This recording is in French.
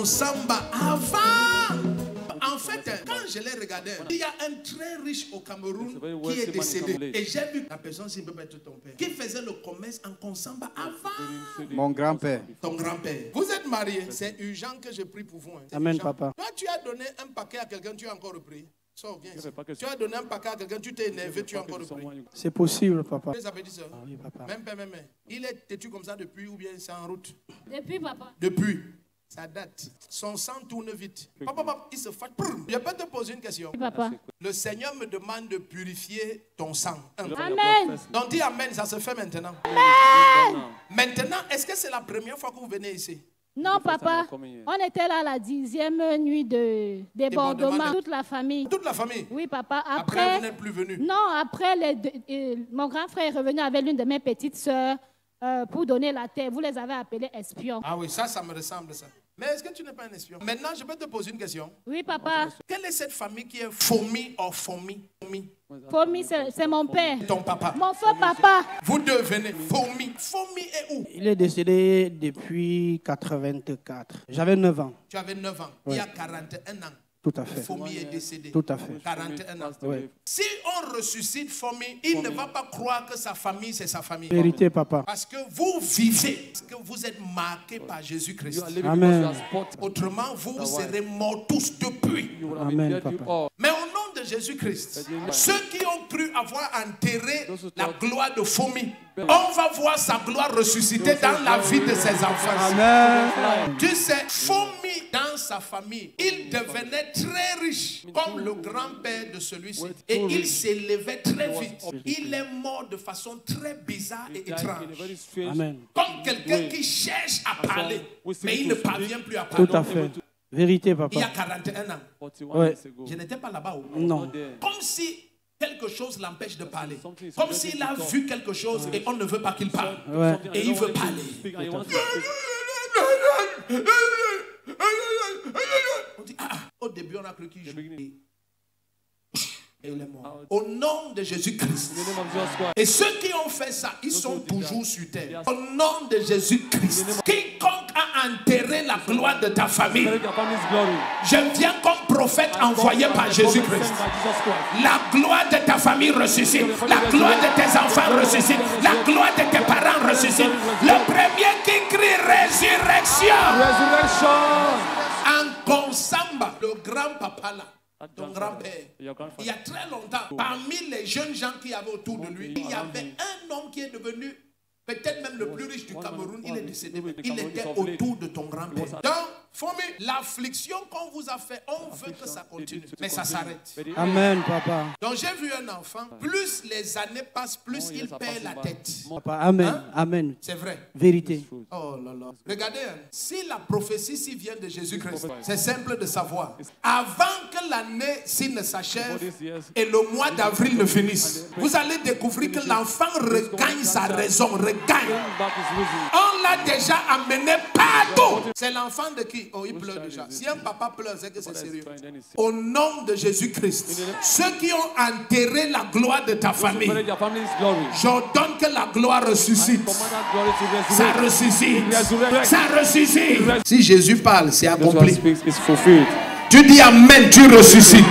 Nkonsamba avant. En fait, quand je l'ai regardé, il y a un très riche au Cameroun qui est décédé. Et j'ai vu la personne, s'il ne peut pas être ton père, qui faisait le commerce en Nkonsamba avant. Mon grand-père. Ton grand-père. Vous êtes mariés. C'est urgent que je prie pour vous. Hein. Amen, urgent. papa. Toi, tu as donné un paquet à quelqu'un, tu as encore repris. Sors, viens ici. Tu as donné un paquet à quelqu'un, tu t'es énervé, tu as encore repris. C'est possible, papa. Ça veut dire ça? Ah oui, papa. Même père, même. Il est têtu comme ça depuis ou bien c'est en route? Depuis, papa. Depuis. Ça date. Son sang tourne vite. Papa, il se fâche. Je peux te poser une question? Oui, papa. Le Seigneur me demande de purifier ton sang. Amen. Donc dis Amen, ça se fait maintenant. Amen. Maintenant, est-ce que c'est la première fois que vous venez ici? Non, papa. On était là la 10e nuit de débordement. Toute la famille. Toute la famille? Oui, papa. Après vous n'êtes plus venu? Non, après, mon grand frère est revenu avec l'une de mes petites sœurs pour donner la terre. Vous les avez appelés espions. Ah oui, ça me ressemble ça. Mais est-ce que tu n'es pas un espion? Maintenant, je peux te poser une question. Oui, papa. Quelle est cette famille qui est Fomi ou Fomi? Fomi, c'est mon père. Ton papa. Mon feu papa. Vous devenez Fomi. Fomi est où? Il est décédé depuis 84. J'avais 9 ans. Tu avais 9 ans. Oui. Il y a 41 ans. Tout à fait. Fomi est décédé. Tout à fait. 41 ans. Oui. Si on ressuscite Fomi, il ne va pas croire que sa famille, c'est sa famille. Vérité, papa. Parce que vous vivez, parce que vous êtes marqués par Jésus-Christ. Amen. Autrement, vous serez morts tous depuis. Amen, papa. Mais au nom de Jésus-Christ, ceux qui ont cru avoir enterré la gloire de Fomi, on va voir sa gloire ressusciter dans la vie de ses enfants. Amen. Tu sais, Fomi dans sa famille, il devenait très riche, comme le grand-père de celui-ci. Et il s'élevait très vite. Il est mort de façon très bizarre et étrange. Amen. Comme quelqu'un qui cherche à parler, mais il ne parvient plus à parler. Tout à fait. Vérité, papa. Il y a 41 ans. Ouais. Je n'étais pas là-bas. Non. Comme si quelque chose l'empêche de parler. Comme s'il a vu quelque chose et on ne veut pas qu'il parle. Ouais. Et il veut parler. On dit, au début, on a cru qu'il jouait. Et il est mort. Au nom de Jésus-Christ. Et ceux qui ont fait ça, ils sont toujours sur terre. Au nom de Jésus-Christ. Quiconque a enterré la gloire de ta famille, je viens comme prophète envoyé par Jésus-Christ. La gloire de ta famille ressuscite. La gloire de tes enfants ressuscite. La gloire de tes parents ressuscite. Le premier qui crie résurrection. Nkonsamba, le grand-papa là. Ton grand-père, il y a très longtemps, parmi les jeunes gens qui avaient autour de lui, il y avait un homme qui est devenu peut-être même le plus riche du Cameroun. Il est décédé. Il était autour de ton grand-père. Donc, Fomi, l'affliction qu'on vous a fait, on veut que ça continue. Mais ça s'arrête. Amen, papa. Donc, j'ai vu un enfant, plus les années passent, plus il perd la tête. Papa, amen. Hein? Amen. C'est vrai. Vérité. Oh là là. Regardez, si la prophétie vient de Jésus-Christ, c'est simple de savoir. Avant que l'année-ci ne s'achève et le mois d'avril ne finisse, vous allez découvrir que l'enfant regagne sa raison, regagne. On l'a déjà amené partout. C'est l'enfant de qui? Oh, il pleure déjà. Si un papa pleure, c'est que c'est sérieux. Au nom de Jésus-Christ, ceux qui ont enterré la gloire de ta famille, j'ordonne que la gloire ressuscite. Ça ressuscite. Ça ressuscite. Si Jésus parle, c'est accompli. Tu dis Amen, tu ressuscites.